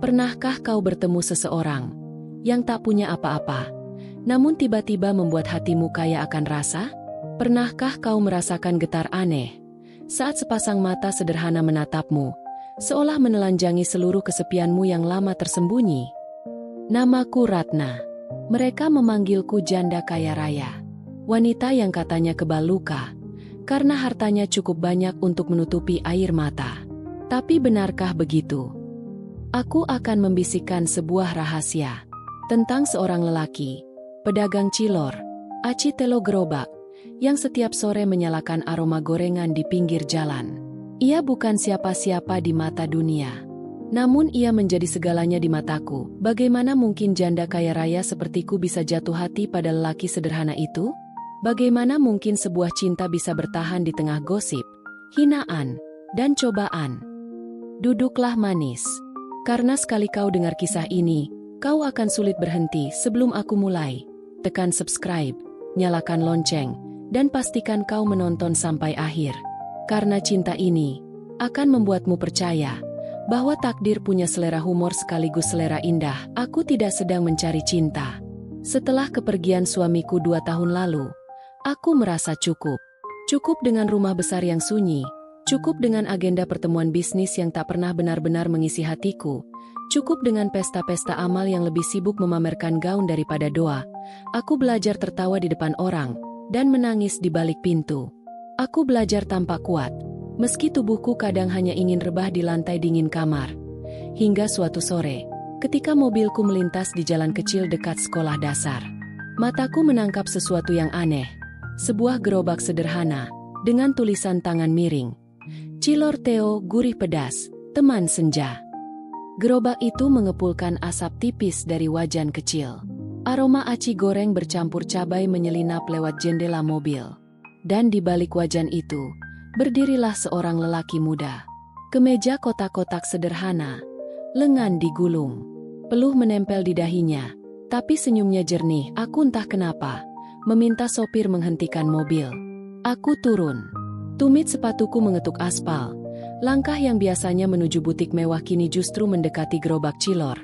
Pernahkah kau bertemu seseorang yang tak punya apa-apa, namun tiba-tiba membuat hatimu kaya akan rasa? Pernahkah kau merasakan getar aneh saat sepasang mata sederhana menatapmu, seolah menelanjangi seluruh kesepianmu yang lama tersembunyi? Namaku Ratna. Mereka memanggilku janda kaya raya. Wanita yang katanya kebal luka, karena hartanya cukup banyak untuk menutupi air mata. Tapi benarkah begitu? Aku akan membisikkan sebuah rahasia tentang seorang lelaki, pedagang cilor, Aci Telo Gerobak, yang setiap sore menyalakan aroma gorengan di pinggir jalan. Ia bukan siapa-siapa di mata dunia, namun ia menjadi segalanya di mataku. Bagaimana mungkin janda kaya raya sepertiku bisa jatuh hati pada lelaki sederhana itu? Bagaimana mungkin sebuah cinta bisa bertahan di tengah gosip, hinaan, dan cobaan? Duduklah manis. Karena sekali kau dengar kisah ini, kau akan sulit berhenti. Sebelum aku mulai, tekan subscribe, nyalakan lonceng, dan pastikan kau menonton sampai akhir. Karena cinta ini akan membuatmu percaya bahwa takdir punya selera humor sekaligus selera indah. Aku tidak sedang mencari cinta. Setelah kepergian suamiku 2 tahun lalu, aku merasa cukup. Cukup dengan rumah besar yang sunyi, cukup dengan agenda pertemuan bisnis yang tak pernah benar-benar mengisi hatiku, cukup dengan pesta-pesta amal yang lebih sibuk memamerkan gaun daripada doa. Aku belajar tertawa di depan orang dan menangis di balik pintu. Aku belajar tampak kuat, meski tubuhku kadang hanya ingin rebah di lantai dingin kamar. Hingga suatu sore, ketika mobilku melintas di jalan kecil dekat sekolah dasar, mataku menangkap sesuatu yang aneh. Sebuah gerobak sederhana, dengan tulisan tangan miring. Cilor Teo, gurih pedas, teman senja. Gerobak itu mengepulkan asap tipis dari wajan kecil. Aroma aci goreng bercampur cabai menyelinap lewat jendela mobil. Dan di balik wajan itu, berdirilah seorang lelaki muda. Kemeja kotak-kotak sederhana, lengan digulung, peluh menempel di dahinya, tapi senyumnya jernih. Aku entah kenapa meminta sopir menghentikan mobil. Aku turun. Tumit sepatuku mengetuk aspal. Langkah yang biasanya menuju butik mewah kini justru mendekati gerobak cilor.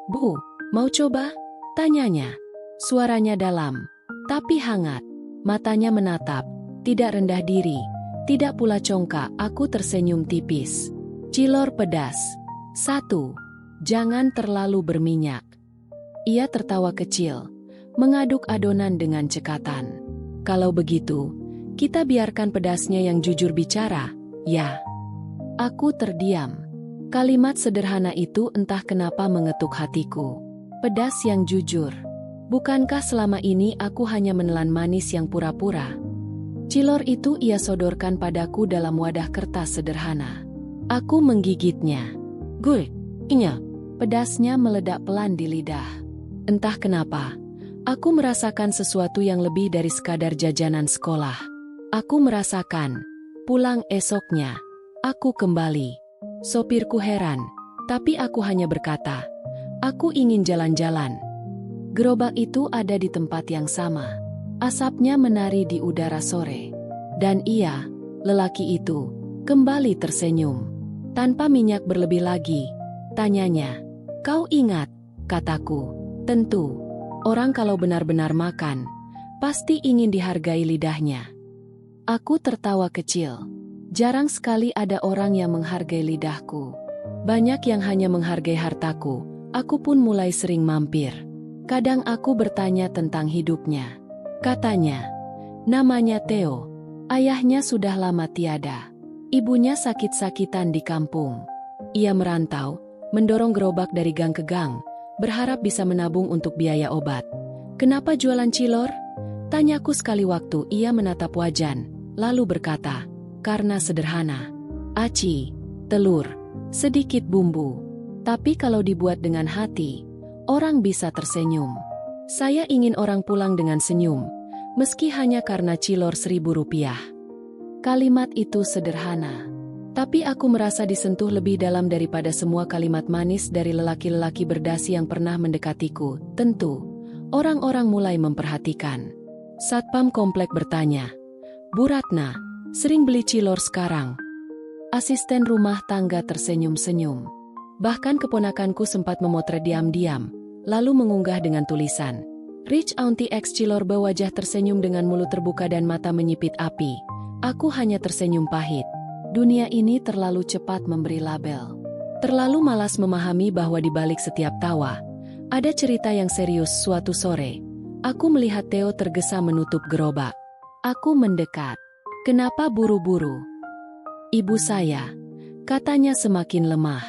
"Bu, mau coba?" tanyanya. Suaranya dalam, tapi hangat. Matanya menatap, tidak rendah diri, tidak pula congkak. Aku tersenyum tipis. "Cilor pedas. 1. Jangan terlalu berminyak." Ia tertawa kecil, mengaduk adonan dengan cekatan. "Kalau begitu, kita biarkan pedasnya yang jujur bicara, ya." Aku terdiam. Kalimat sederhana itu entah kenapa mengetuk hatiku. Pedas yang jujur. Bukankah selama ini aku hanya menelan manis yang pura-pura? Cilor itu ia sodorkan padaku dalam wadah kertas sederhana. Aku menggigitnya. "Gue, inya." Pedasnya meledak pelan di lidah. Entah kenapa, aku merasakan sesuatu yang lebih dari sekadar jajanan sekolah. Aku merasakan, pulang esoknya, aku kembali. Sopirku heran, tapi aku hanya berkata, "Aku ingin jalan-jalan." Gerobak itu ada di tempat yang sama. Asapnya menari di udara sore. Dan ia, lelaki itu, kembali tersenyum. "Tanpa minyak berlebih lagi," tanyanya. "Kau ingat?" kataku. "Tentu. Orang kalau benar-benar makan, pasti ingin dihargai lidahnya." Aku tertawa kecil. Jarang sekali ada orang yang menghargai lidahku. Banyak yang hanya menghargai hartaku. Aku pun mulai sering mampir. Kadang aku bertanya tentang hidupnya. Katanya, namanya Theo. Ayahnya sudah lama tiada. Ibunya sakit-sakitan di kampung. Ia merantau, mendorong gerobak dari gang ke gang, berharap bisa menabung untuk biaya obat. "Kenapa jualan cilor?" tanyaku sekali waktu. Ia menatap wajan, lalu berkata, "Karena sederhana. Aci, telur, sedikit bumbu. Tapi kalau dibuat dengan hati, orang bisa tersenyum. Saya ingin orang pulang dengan senyum, meski hanya karena cilor Rp1.000." Kalimat itu sederhana, tapi aku merasa disentuh lebih dalam daripada semua kalimat manis dari lelaki-lelaki berdasi yang pernah mendekatiku. Tentu, orang-orang mulai memperhatikan. Satpam komplek bertanya, "Bu Ratna, sering beli cilor sekarang?" Asisten rumah tangga tersenyum-senyum. Bahkan keponakanku sempat memotret diam-diam, lalu mengunggah dengan tulisan, "Rich Auntie X Cilorbe." Wajah tersenyum dengan mulut terbuka dan mata menyipit api. Aku hanya tersenyum pahit. Dunia ini terlalu cepat memberi label. Terlalu malas memahami bahwa di balik setiap tawa, ada cerita yang serius. Suatu sore, aku melihat Theo tergesa menutup gerobak. Aku mendekat. "Kenapa buru-buru?" "Ibu saya," katanya semakin lemah.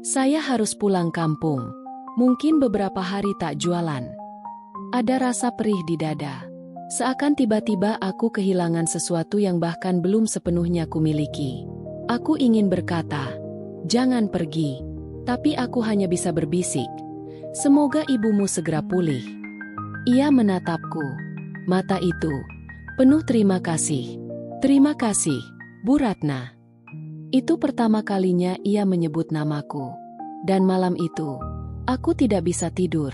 "Saya harus pulang kampung. Mungkin beberapa hari tak jualan." Ada rasa perih di dada. Seakan tiba-tiba aku kehilangan sesuatu yang bahkan belum sepenuhnya kumiliki. Aku ingin berkata, "Jangan pergi." Tapi aku hanya bisa berbisik, "Semoga ibumu segera pulih." Ia menatapku. Mata itu penuh terima kasih. "Terima kasih, Bu Ratna." Itu pertama kalinya ia menyebut namaku. Dan malam itu, aku tidak bisa tidur.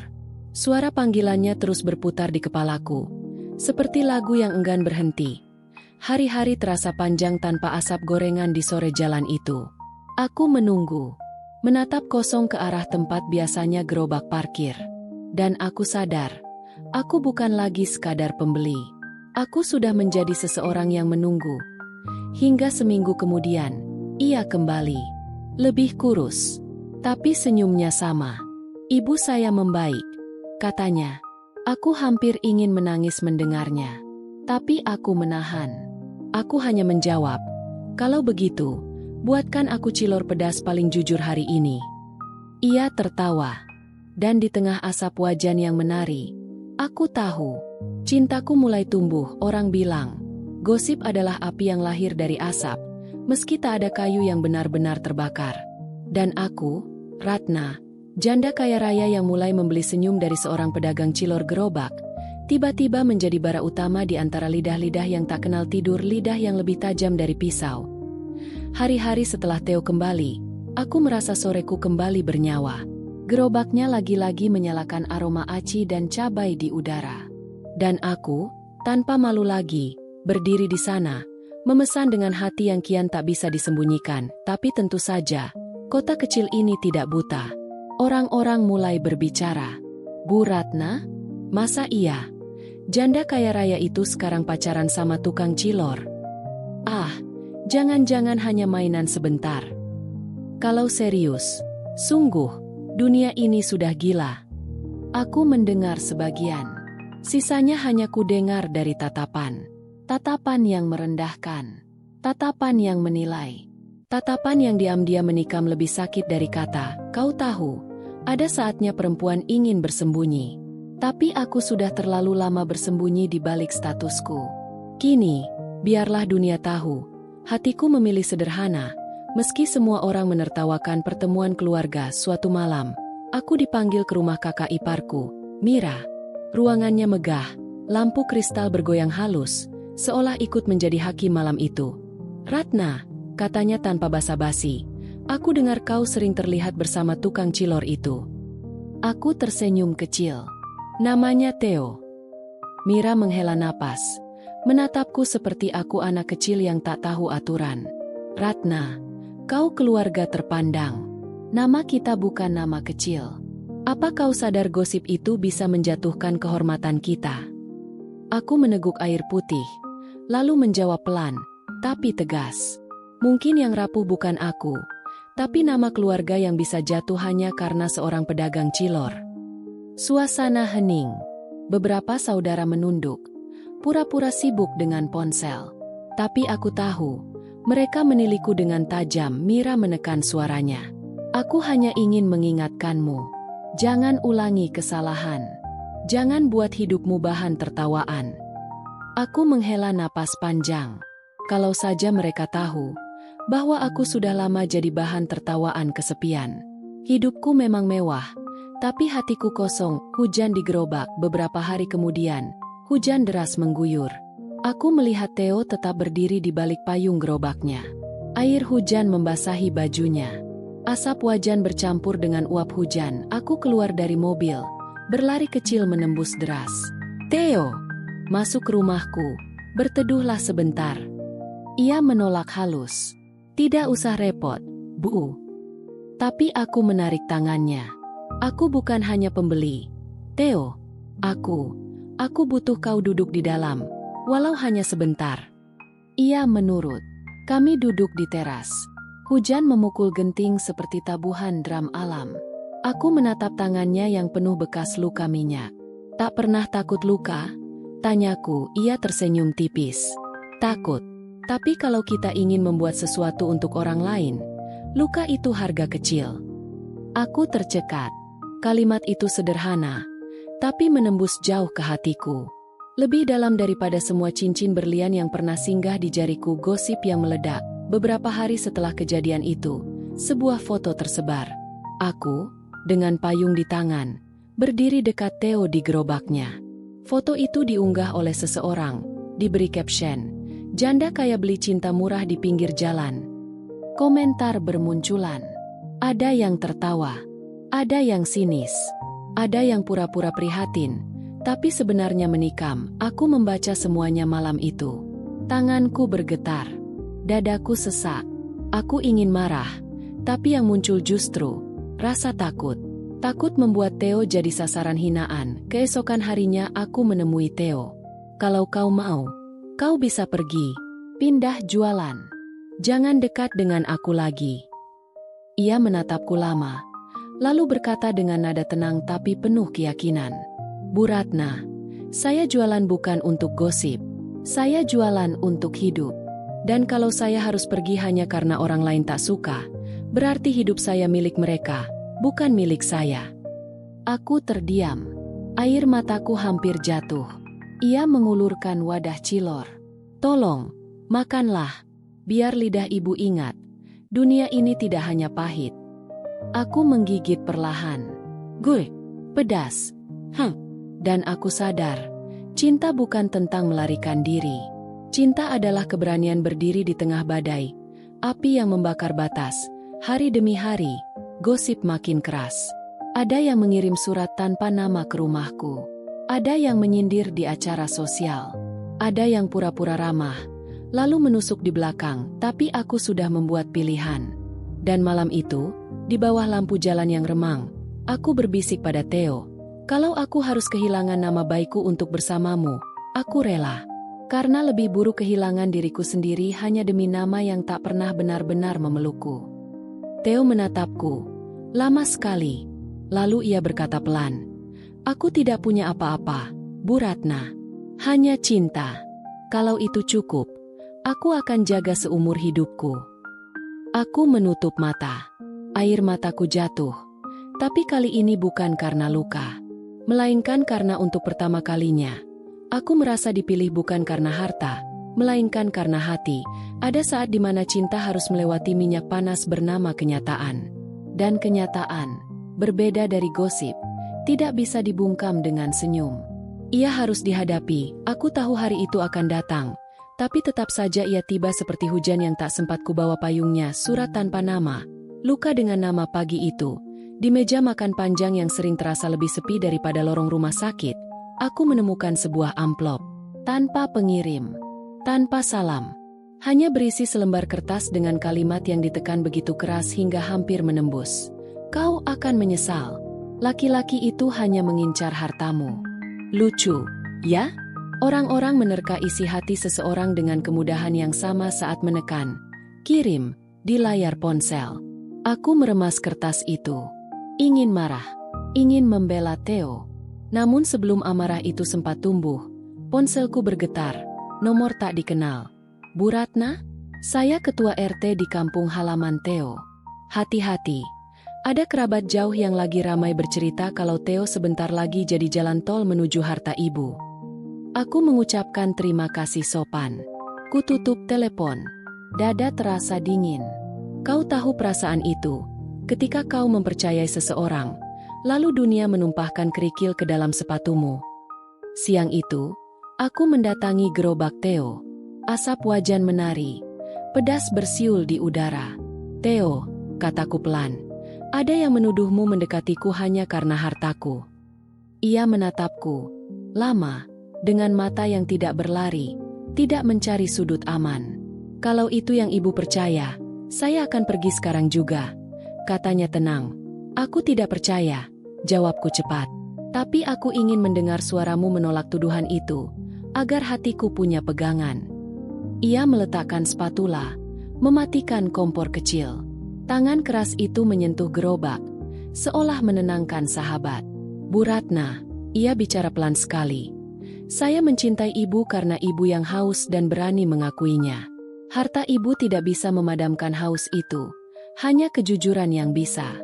Suara panggilannya terus berputar di kepalaku, seperti lagu yang enggan berhenti. Hari-hari terasa panjang tanpa asap gorengan di sore jalan itu. Aku menunggu, menatap kosong ke arah tempat biasanya gerobak parkir. Dan aku sadar, aku bukan lagi sekadar pembeli. Aku sudah menjadi seseorang yang menunggu. Hingga seminggu kemudian, ia kembali. Lebih kurus, tapi senyumnya sama. "Ibu saya membaik," katanya. Aku hampir ingin menangis mendengarnya. Tapi aku menahan. Aku hanya menjawab, "Kalau begitu, buatkan aku cilor pedas paling jujur hari ini." Ia tertawa. Dan di tengah asap wajan yang menari, aku tahu, cintaku mulai tumbuh. Orang bilang, gosip adalah api yang lahir dari asap, meski tak ada kayu yang benar-benar terbakar. Dan aku, Ratna, janda kaya raya yang mulai membeli senyum dari seorang pedagang cilor gerobak, tiba-tiba menjadi bara utama di antara lidah-lidah yang tak kenal tidur, lidah yang lebih tajam dari pisau. Hari-hari setelah Theo kembali, aku merasa soreku kembali bernyawa. Gerobaknya lagi-lagi menyalakan aroma aci dan cabai di udara. Dan aku, tanpa malu lagi, berdiri di sana, memesan dengan hati yang kian tak bisa disembunyikan. Tapi tentu saja, kota kecil ini tidak buta. Orang-orang mulai berbicara. "Bu Ratna? Masa iya? Janda kaya raya itu sekarang pacaran sama tukang cilor? Ah, jangan-jangan hanya mainan sebentar." Kalau serius, sungguh, dunia ini sudah gila. Aku mendengar sebagian. Sisanya hanya kudengar dari tatapan. Tatapan yang merendahkan. Tatapan yang menilai. Tatapan yang diam-diam menikam lebih sakit dari kata, "Kau tahu, ada saatnya perempuan ingin bersembunyi." Tapi aku sudah terlalu lama bersembunyi di balik statusku. Kini, biarlah dunia tahu, hatiku memilih sederhana. Meski semua orang menertawakan pertemuan keluarga. Suatu malam, aku dipanggil ke rumah kakak iparku, Mira. Ruangannya megah, lampu kristal bergoyang halus, seolah ikut menjadi hakim malam itu. "Ratna," katanya tanpa basa-basi, "aku dengar kau sering terlihat bersama tukang cilor itu." Aku tersenyum kecil. "Namanya Theo." Mira menghela napas, menatapku seperti aku anak kecil yang tak tahu aturan. "Ratna, kau keluarga terpandang. Nama kita bukan nama kecil. Apa kau sadar gosip itu bisa menjatuhkan kehormatan kita?" Aku meneguk air putih, lalu menjawab pelan, tapi tegas. "Mungkin yang rapuh bukan aku, tapi nama keluarga yang bisa jatuh hanya karena seorang pedagang cilor." Suasana hening. Beberapa saudara menunduk, pura-pura sibuk dengan ponsel. Tapi aku tahu, mereka menilaiku dengan tajam. Mira menekan suaranya. "Aku hanya ingin mengingatkanmu. Jangan ulangi kesalahan. Jangan buat hidupmu bahan tertawaan." Aku menghela napas panjang. Kalau saja mereka tahu bahwa aku sudah lama jadi bahan tertawaan kesepian. Hidupku memang mewah, tapi hatiku kosong. Hujan di gerobak. Beberapa hari kemudian, hujan deras mengguyur. Aku melihat Theo tetap berdiri di balik payung gerobaknya. Air hujan membasahi bajunya. Asap wajan bercampur dengan uap hujan. Aku keluar dari mobil, berlari kecil menembus deras. "Theo, masuk ke rumahku. Berteduhlah sebentar." Ia menolak halus. "Tidak usah repot, Bu. Tapi aku menarik tangannya. Aku bukan hanya pembeli. Theo, aku butuh kau duduk di dalam, walau hanya sebentar. Ia menurut. Kami duduk di teras. Hujan memukul genting seperti tabuhan drum alam. Aku menatap tangannya yang penuh bekas luka minyak. Tak pernah takut luka? Tanyaku, ia tersenyum tipis. Takut. Tapi kalau kita ingin membuat sesuatu untuk orang lain, luka itu harga kecil. Aku tercekat. Kalimat itu sederhana, tapi menembus jauh ke hatiku. Lebih dalam daripada semua cincin berlian yang pernah singgah di jariku. Gosip yang meledak. Beberapa hari setelah kejadian itu, sebuah foto tersebar. Aku, dengan payung di tangan, berdiri dekat Theo di gerobaknya. Foto itu diunggah oleh seseorang, diberi caption, "Janda kaya beli cinta murah di pinggir jalan." Komentar bermunculan. Ada yang tertawa, ada yang sinis, ada yang pura-pura prihatin, tapi sebenarnya menikam. Aku membaca semuanya malam itu. Tanganku bergetar, dadaku sesak. Aku ingin marah, tapi yang muncul justru rasa takut. Takut membuat Theo jadi sasaran hinaan. Keesokan harinya aku menemui Theo. Kalau kau mau, kau bisa pergi, pindah jualan. Jangan dekat dengan aku lagi. Ia menatapku lama, lalu berkata dengan nada tenang tapi penuh keyakinan. Bu Ratna, saya jualan bukan untuk gosip. Saya jualan untuk hidup. Dan kalau saya harus pergi hanya karena orang lain tak suka, berarti hidup saya milik mereka, bukan milik saya. Aku terdiam. Air mataku hampir jatuh. Ia mengulurkan wadah cilor. Tolong, makanlah. Biar lidah ibu ingat, dunia ini tidak hanya pahit. Aku menggigit perlahan. Gue, pedas. Dan aku sadar, cinta bukan tentang melarikan diri. Cinta adalah keberanian berdiri di tengah badai, api yang membakar batas. Hari demi hari, gosip makin keras. Ada yang mengirim surat tanpa nama ke rumahku. Ada yang menyindir di acara sosial. Ada yang pura-pura ramah, lalu menusuk di belakang, tapi aku sudah membuat pilihan. Dan malam itu, di bawah lampu jalan yang remang, aku berbisik pada Theo, kalau aku harus kehilangan nama baikku untuk bersamamu, aku rela. Karena lebih buruk kehilangan diriku sendiri hanya demi nama yang tak pernah benar-benar memelukku. Theo menatapku, lama sekali. Lalu ia berkata pelan, "Aku tidak punya apa-apa, Bu Ratna. Hanya cinta. Kalau itu cukup, aku akan jaga seumur hidupku." Aku menutup mata. Air mataku jatuh. Tapi kali ini bukan karena luka, melainkan karena untuk pertama kalinya aku merasa dipilih bukan karena harta, melainkan karena hati. Ada saat di mana cinta harus melewati minyak panas bernama kenyataan. Dan kenyataan, berbeda dari gosip, tidak bisa dibungkam dengan senyum. Ia harus dihadapi. Aku tahu hari itu akan datang, tapi tetap saja ia tiba seperti hujan yang tak sempat kubawa payungnya. Surat tanpa nama, luka dengan nama pagi itu. Di meja makan panjang yang sering terasa lebih sepi daripada lorong rumah sakit, aku menemukan sebuah amplop, tanpa pengirim, tanpa salam. Hanya berisi selembar kertas dengan kalimat yang ditekan begitu keras hingga hampir menembus. "Kau akan menyesal. Laki-laki itu hanya mengincar hartamu." Lucu, ya? Orang-orang menerka isi hati seseorang dengan kemudahan yang sama saat menekan "kirim" di layar ponsel. Aku meremas kertas itu. Ingin marah, ingin membela Theo. Namun sebelum amarah itu sempat tumbuh, ponselku bergetar. Nomor tak dikenal. "Bu Ratna, saya ketua RT di kampung halaman Theo. Hati-hati, ada kerabat jauh yang lagi ramai bercerita kalau Theo sebentar lagi jadi jalan tol menuju harta ibu." Aku mengucapkan terima kasih sopan. Kututup telepon. Dada terasa dingin. Kau tahu perasaan itu, ketika kau mempercayai seseorang, lalu dunia menumpahkan kerikil ke dalam sepatumu. Siang itu, aku mendatangi gerobak Theo. Asap wajan menari, pedas bersiul di udara. "Theo," kataku pelan, "ada yang menuduhmu mendekatiku hanya karena hartaku." Ia menatapku, lama, dengan mata yang tidak berlari, tidak mencari sudut aman. "Kalau itu yang ibu percaya, saya akan pergi sekarang juga. katanya tenang. Aku tidak percaya, jawabku cepat. Tapi aku ingin mendengar suaramu menolak tuduhan itu, agar hatiku punya pegangan. Ia meletakkan spatula, mematikan kompor kecil. Tangan keras itu menyentuh gerobak, seolah menenangkan sahabat. Bu Ratna, ia bicara pelan sekali. Saya mencintai ibu karena ibu yang haus dan berani mengakuinya. Harta ibu tidak bisa memadamkan haus itu, hanya kejujuran yang bisa.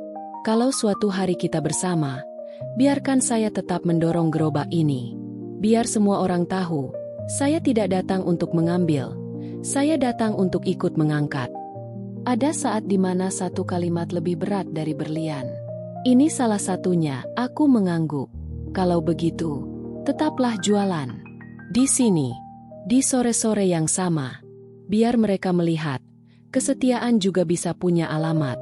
Kalau suatu hari kita bersama, biarkan saya tetap mendorong gerobak ini. Biar semua orang tahu, saya tidak datang untuk mengambil, saya datang untuk ikut mengangkat. Ada saat di mana satu kalimat lebih berat dari berlian. Ini salah satunya, aku mengangguk. Kalau begitu, tetaplah jualan. Di sini, di sore-sore yang sama, biar mereka melihat, kesetiaan juga bisa punya alamat.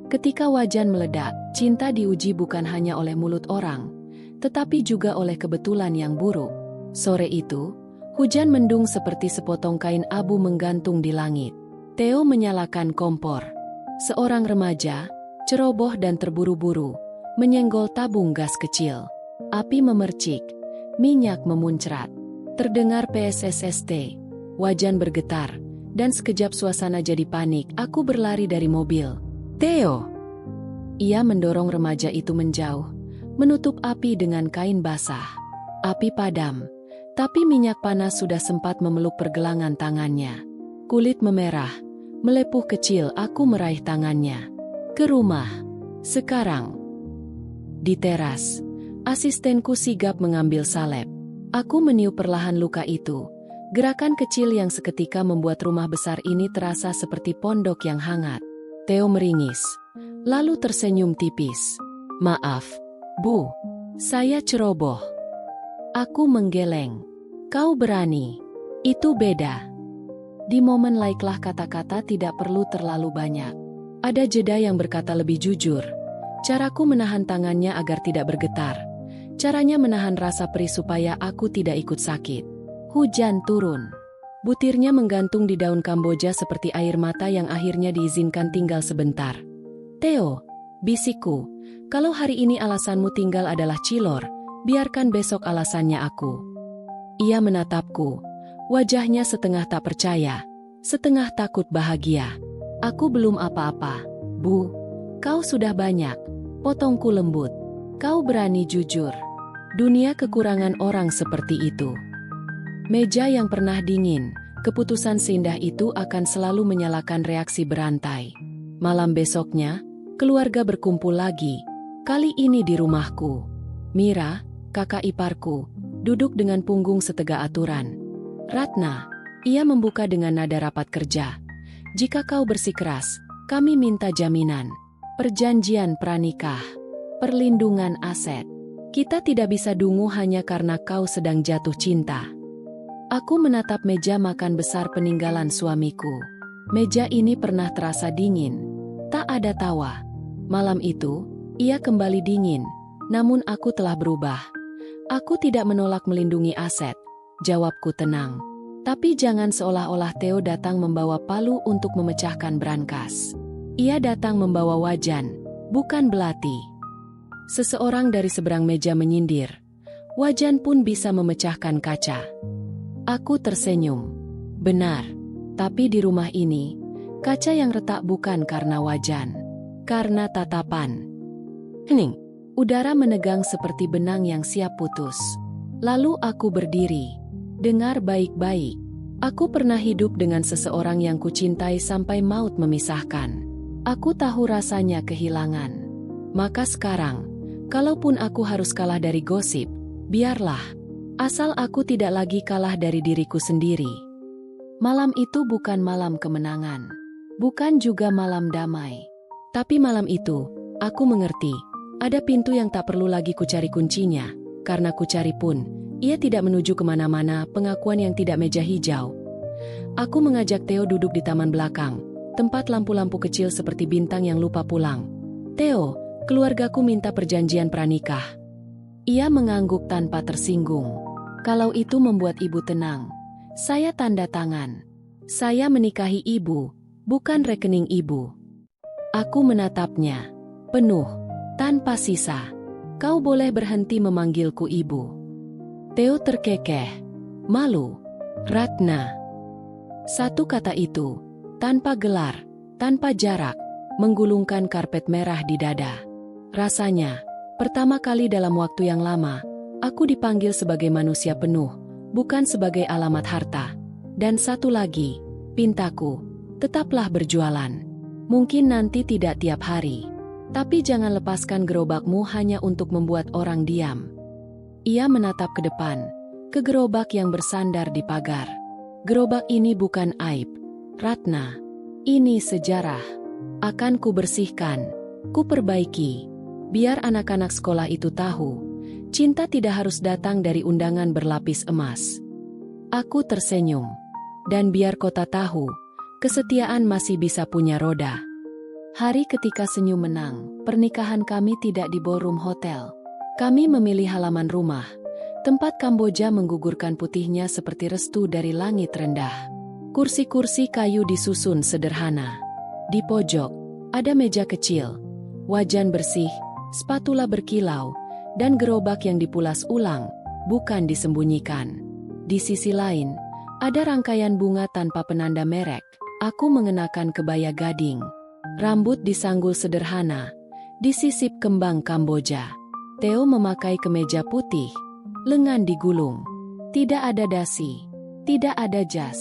Ketika wajan meledak, cinta diuji bukan hanya oleh mulut orang, tetapi juga oleh kebetulan yang buruk. Sore itu, hujan mendung seperti sepotong kain abu menggantung di langit. Theo menyalakan kompor. Seorang remaja, ceroboh dan terburu-buru, menyenggol tabung gas kecil. Api memercik, minyak memuncrat. Terdengar PSSST, wajan bergetar, dan sekejap suasana jadi panik. Aku berlari dari mobil. Theo! Ia mendorong remaja itu menjauh, menutup api dengan kain basah. Api padam, tapi minyak panas sudah sempat memeluk pergelangan tangannya. Kulit memerah, melepuh kecil. Aku meraih tangannya. Ke rumah. Sekarang. Di teras, asistenku sigap mengambil salep. Aku meniup perlahan luka itu. Gerakan kecil yang seketika membuat rumah besar ini terasa seperti pondok yang hangat. Theo meringis, lalu tersenyum tipis. Maaf, Bu. Saya ceroboh. Aku menggeleng. Kau berani. Itu beda. Di momen laiklah kata-kata tidak perlu terlalu banyak. Ada jeda yang berkata lebih jujur. Caraku menahan tangannya agar tidak bergetar. Caranya menahan rasa perih supaya aku tidak ikut sakit. Hujan turun. Butirnya menggantung di daun kamboja seperti air mata yang akhirnya diizinkan tinggal sebentar. Theo, bisikku, kalau hari ini alasanmu tinggal adalah cilor, biarkan besok alasannya aku. Ia menatapku, wajahnya setengah tak percaya, setengah takut bahagia. Aku belum apa-apa, Bu. Kau sudah banyak, potongku lembut. Kau berani jujur. Dunia kekurangan orang seperti itu. Meja yang pernah dingin, keputusan seindah itu akan selalu menyalakan reaksi berantai. Malam besoknya, keluarga berkumpul lagi, kali ini di rumahku. Mira, kakak iparku, duduk dengan punggung setegak aturan. Ratna, ia membuka dengan nada rapat kerja. Jika kau bersikeras, kami minta jaminan. Perjanjian pranikah. Perlindungan aset. Kita tidak bisa dungu hanya karena kau sedang jatuh cinta. Aku menatap meja makan besar peninggalan suamiku. Meja ini pernah terasa dingin. Tak ada tawa. Malam itu, ia kembali dingin. Namun aku telah berubah. Aku tidak menolak melindungi aset. Jawabku tenang. Tapi jangan seolah-olah Theo datang membawa palu untuk memecahkan brankas. Ia datang membawa wajan, bukan belati. Seseorang dari seberang meja menyindir. Wajan pun bisa memecahkan kaca. Aku tersenyum. Benar. Tapi di rumah ini, kaca yang retak bukan karena wajan. Karena tatapan. Hening. Udara menegang seperti benang yang siap putus. Lalu aku berdiri. Dengar baik-baik. Aku pernah hidup dengan seseorang yang kucintai sampai maut memisahkan. Aku tahu rasanya kehilangan. Maka sekarang, kalaupun aku harus kalah dari gosip, biarlah. Asal aku tidak lagi kalah dari diriku sendiri. Malam itu bukan malam kemenangan. Bukan juga malam damai. Tapi malam itu, aku mengerti. Ada pintu yang tak perlu lagi kucari kuncinya. Karena kucari pun, ia tidak menuju kemana-mana. Pengakuan yang tidak meja hijau. Aku mengajak Theo duduk di taman belakang. Tempat lampu-lampu kecil seperti bintang yang lupa pulang. Theo, keluargaku minta perjanjian pranikah. Ia mengangguk tanpa tersinggung. Kalau itu membuat ibu tenang, saya tanda tangan. Saya menikahi ibu, bukan rekening ibu. Aku menatapnya, penuh, tanpa sisa. Kau boleh berhenti memanggilku ibu. Theo terkekeh, malu. Ratna. Satu kata itu, tanpa gelar, tanpa jarak, menggulungkan karpet merah di dada. Rasanya, pertama kali dalam waktu yang lama, aku dipanggil sebagai manusia penuh, bukan sebagai alamat harta. Dan satu lagi, pintaku, tetaplah berjualan. Mungkin nanti tidak tiap hari. Tapi jangan lepaskan gerobakmu hanya untuk membuat orang diam. Ia menatap ke depan, ke gerobak yang bersandar di pagar. Gerobak ini bukan aib, Ratna. Ini sejarah. Akan ku bersihkan, ku perbaiki. Biar anak-anak sekolah itu tahu, cinta tidak harus datang dari undangan berlapis emas. Aku tersenyum. Dan biar kota tahu, kesetiaan masih bisa punya roda. Hari ketika senyum menang, pernikahan kami tidak di ballroom hotel. Kami memilih halaman rumah, tempat Kamboja menggugurkan putihnya seperti restu dari langit rendah. Kursi-kursi kayu disusun sederhana. Di pojok, ada meja kecil, wajan bersih, spatula berkilau, dan gerobak yang dipulas ulang, bukan disembunyikan. Di sisi lain, ada rangkaian bunga tanpa penanda merek. Aku mengenakan kebaya gading. Rambut disanggul sederhana, disisip kembang Kamboja. Theo memakai kemeja putih, lengan digulung. Tidak ada dasi, tidak ada jas.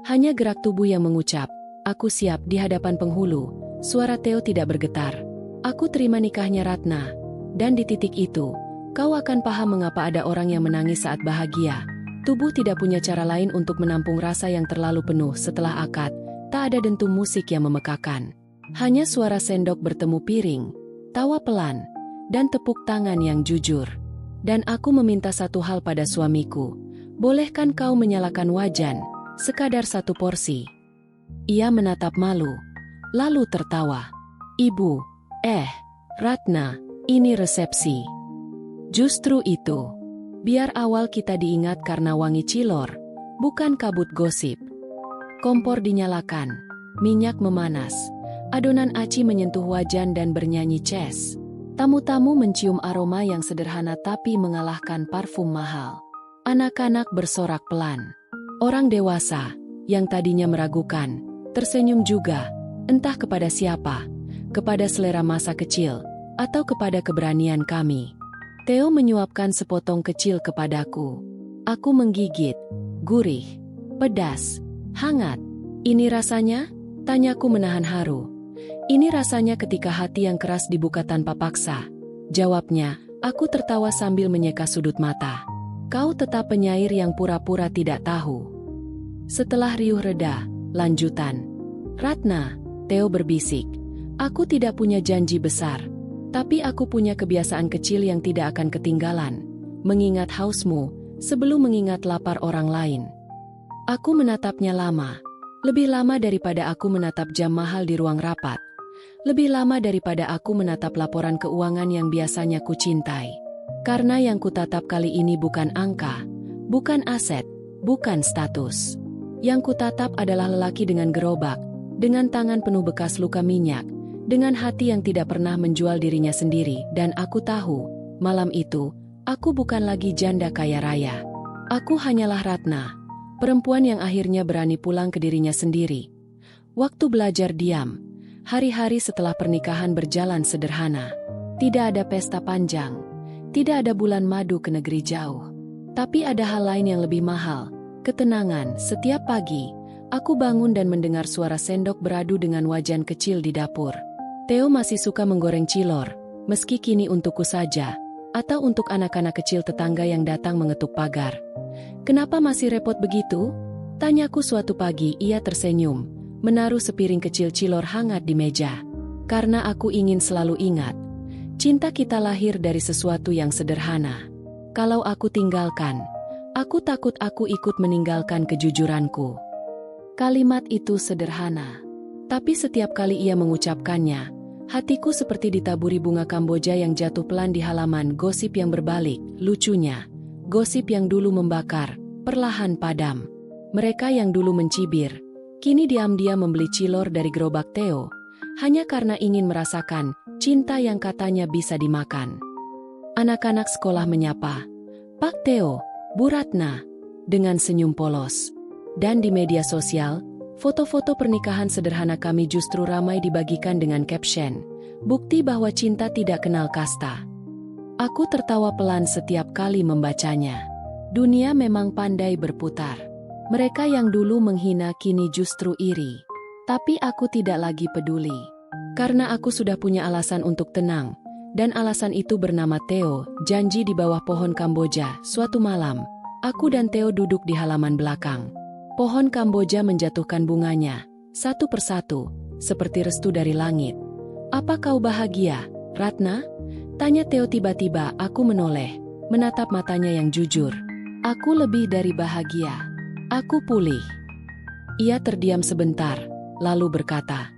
Hanya gerak tubuh yang mengucap, aku siap di hadapan penghulu. Suara Theo tidak bergetar. Aku terima nikahnya Ratna. Dan di titik itu, kau akan paham mengapa ada orang yang menangis saat bahagia. Tubuh tidak punya cara lain untuk menampung rasa yang terlalu penuh setelah akad. Tak ada dentum musik yang memekakan. Hanya suara sendok bertemu piring, tawa pelan, dan tepuk tangan yang jujur. Dan aku meminta satu hal pada suamiku. Bolehkan kau menyalakan wajan, sekadar satu porsi? Ia menatap malu, lalu tertawa. Ibu, Ratna, ini resepsi. Justru itu. Biar awal kita diingat karena wangi cilor, bukan kabut gosip. Kompor dinyalakan, minyak memanas. Adonan aci menyentuh wajan dan bernyanyi ces. Tamu-tamu mencium aroma yang sederhana tapi mengalahkan parfum mahal. Anak-anak bersorak pelan. Orang dewasa, yang tadinya meragukan, tersenyum juga, entah kepada siapa, kepada selera masa kecil, atau kepada keberanian kami. Theo menyuapkan sepotong kecil kepadaku. Aku menggigit, gurih, pedas, hangat. Ini rasanya? Tanyaku menahan haru. Ini rasanya ketika hati yang keras dibuka tanpa paksa. Jawabnya, aku tertawa sambil menyeka sudut mata. Kau tetap penyair yang pura-pura tidak tahu. Setelah riuh reda, lanjutan. Ratna, Theo berbisik. Aku tidak punya janji besar. Tapi aku punya kebiasaan kecil yang tidak akan ketinggalan. Mengingat hausmu, sebelum mengingat lapar orang lain. Aku menatapnya lama. Lebih lama daripada aku menatap jam mahal di ruang rapat. Lebih lama daripada aku menatap laporan keuangan yang biasanya ku cintai. Karena yang kutatap kali ini bukan angka, bukan aset, bukan status. Yang kutatap adalah lelaki dengan gerobak, dengan tangan penuh bekas luka minyak, dengan hati yang tidak pernah menjual dirinya sendiri. Dan aku tahu, malam itu, aku bukan lagi janda kaya raya. Aku hanyalah Ratna, perempuan yang akhirnya berani pulang ke dirinya sendiri. Waktu belajar diam. Hari-hari setelah pernikahan berjalan sederhana. Tidak ada pesta panjang. Tidak ada bulan madu ke negeri jauh. Tapi ada hal lain yang lebih mahal. Ketenangan. Setiap pagi, aku bangun dan mendengar suara sendok beradu dengan wajan kecil di dapur. Theo masih suka menggoreng cilor, meski kini untukku saja, atau untuk anak-anak kecil tetangga yang datang mengetuk pagar. Kenapa masih repot begitu? Tanyaku suatu pagi. Ia tersenyum, menaruh sepiring kecil cilor hangat di meja. Karena aku ingin selalu ingat, cinta kita lahir dari sesuatu yang sederhana. Kalau aku tinggalkan, aku takut aku ikut meninggalkan kejujuranku. Kalimat itu sederhana, tapi setiap kali ia mengucapkannya, hatiku seperti ditaburi bunga Kamboja yang jatuh pelan di halaman. Gosip yang berbalik, lucunya. Gosip yang dulu membakar, perlahan padam. Mereka yang dulu mencibir, kini diam-diam membeli cilor dari gerobak Theo, hanya karena ingin merasakan cinta yang katanya bisa dimakan. Anak-anak sekolah menyapa, "Pak Theo, Bu Ratna," dengan senyum polos. Dan di media sosial, foto-foto pernikahan sederhana kami justru ramai dibagikan dengan caption, "Bukti bahwa cinta tidak kenal kasta." Aku tertawa pelan setiap kali membacanya. Dunia memang pandai berputar. Mereka yang dulu menghina kini justru iri. Tapi aku tidak lagi peduli. Karena aku sudah punya alasan untuk tenang. Dan alasan itu bernama Theo. Janji di bawah pohon Kamboja. Suatu malam, aku dan Theo duduk di halaman belakang. Pohon Kamboja menjatuhkan bunganya, satu persatu, seperti restu dari langit. "Apa kau bahagia, Ratna?" tanya Theo tiba-tiba. Aku menoleh, menatap matanya yang jujur. "Aku lebih dari bahagia. Aku pulih." Ia terdiam sebentar, lalu berkata,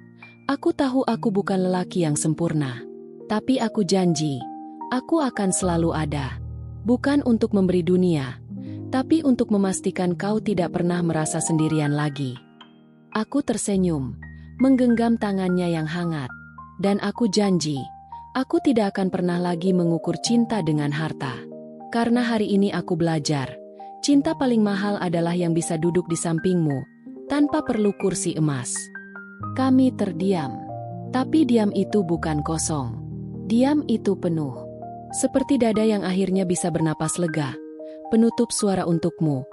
"Aku tahu aku bukan lelaki yang sempurna. Tapi aku janji, aku akan selalu ada. Bukan untuk memberi dunia, tapi untuk memastikan kau tidak pernah merasa sendirian lagi." Aku tersenyum, menggenggam tangannya yang hangat. Dan aku janji, aku tidak akan pernah lagi mengukur cinta dengan harta. Karena hari ini aku belajar, cinta paling mahal adalah yang bisa duduk di sampingmu, tanpa perlu kursi emas. Kami terdiam. Tapi diam itu bukan kosong. Diam itu penuh. Seperti dada yang akhirnya bisa bernapas lega. Penutup suara untukmu.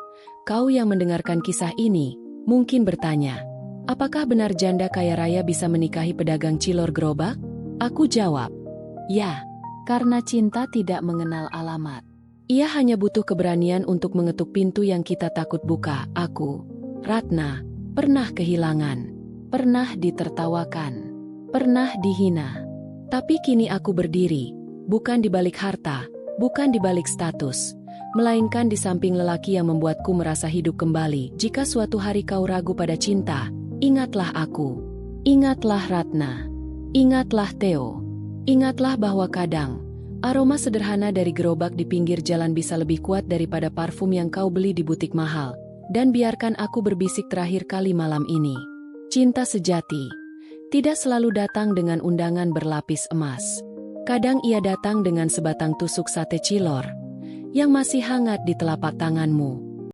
Kau yang mendengarkan kisah ini, mungkin bertanya, apakah benar janda kaya raya bisa menikahi pedagang cilor gerobak? Aku jawab, ya, karena cinta tidak mengenal alamat. Ia hanya butuh keberanian untuk mengetuk pintu yang kita takut buka. Aku, Ratna, pernah kehilangan, pernah ditertawakan, pernah dihina. Tapi kini aku berdiri, bukan di balik harta, bukan di balik status, melainkan di samping lelaki yang membuatku merasa hidup kembali. Jika suatu hari kau ragu pada cinta, ingatlah aku. Ingatlah Ratna. Ingatlah Theo. Ingatlah bahwa kadang, aroma sederhana dari gerobak di pinggir jalan bisa lebih kuat daripada parfum yang kau beli di butik mahal. Dan biarkan aku berbisik terakhir kali malam ini. Cinta sejati tidak selalu datang dengan undangan berlapis emas. Kadang ia datang dengan sebatang tusuk sate cilor yang masih hangat di telapak tanganmu.